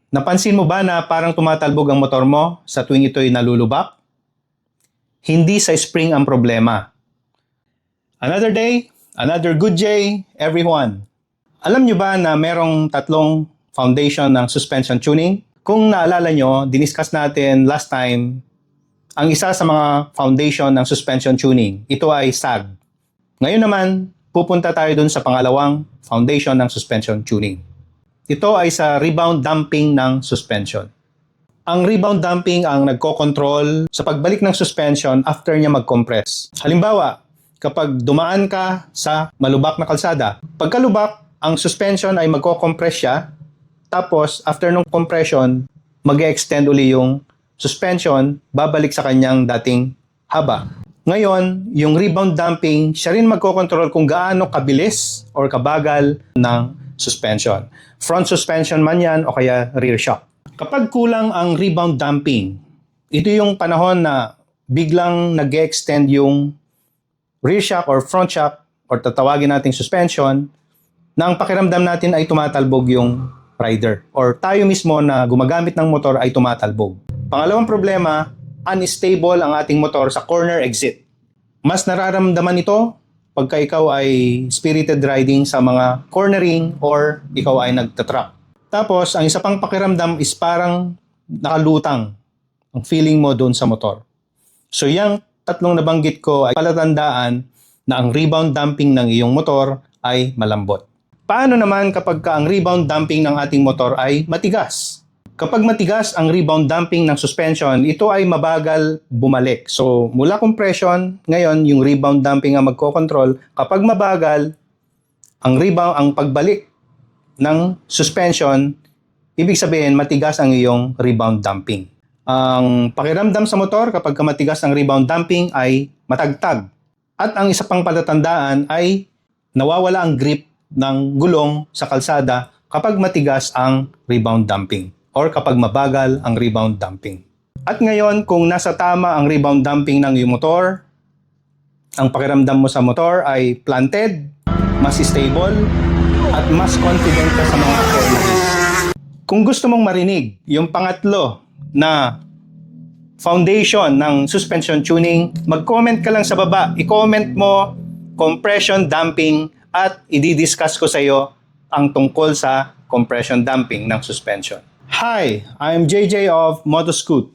Napansin mo ba na parang tumatalbog ang motor mo sa tuwing ito'y nalulubak? Hindi sa spring ang problema. Another day, another good day, everyone. Alam nyo ba na merong tatlong foundation ng suspension tuning? Kung naalala nyo, diniscuss natin last time, ang isa sa mga foundation ng suspension tuning, ito ay sag. Ngayon naman, pupunta tayo dun sa pangalawang foundation ng suspension tuning. Ito ay sa rebound damping ng suspension. Ang rebound damping ang nagko-control sa pagbalik ng suspension after niya mag-compress. Halimbawa, kapag dumaan ka sa malubak na kalsada, pagkalubak, ang suspension ay magko-compress siya, tapos after ng compression, mag-extend uli yung suspension, babalik sa kanyang dating haba. Ngayon, yung rebound damping, siya rin magko-control kung gaano kabilis or kabagal ng suspension. Front suspension man yan o kaya rear shock. Kapag kulang ang rebound damping, ito yung panahon na biglang nag-extend yung rear shock or front shock or tatawagin nating suspension na ang pakiramdam natin ay tumatalbog yung rider or tayo mismo na gumagamit ng motor ay tumatalbog. Pangalawang problema, unstable ang ating motor sa corner exit. Mas nararamdaman ito pagka ikaw ay spirited riding sa mga cornering or ikaw ay nagtatrack. Tapos, ang isa pang pakiramdam is parang nakalutang ang feeling mo doon sa motor. So, yung tatlong nabanggit ko ay palatandaan na ang rebound damping ng iyong motor ay malambot. Paano naman kapag ang rebound damping ng ating motor ay matigas? Kapag matigas ang rebound damping ng suspension, ito ay mabagal bumalik. So, mula compression, ngayon yung rebound damping ang magko-control. Kapag mabagal, ang pagbalik ng suspension, ibig sabihin matigas ang iyong rebound damping. Ang pakiramdam sa motor kapag matigas ang rebound damping ay matagtag. At ang isa pang palatandaan ay nawawala ang grip ng gulong sa kalsada kapag matigas ang rebound damping or kapag mabagal ang rebound damping. At ngayon, kung nasa tama ang rebound damping ng iyong motor, ang pakiramdam mo sa motor ay planted, mas stable, at mas confident ka sa mga cornering. Kung gusto mong marinig yung pangatlo na foundation ng suspension tuning, mag-comment ka lang sa baba. I-comment mo compression damping at i-discuss ko sa iyo ang tungkol sa compression damping ng suspension. Hi, I'm JJ of Motoscoot.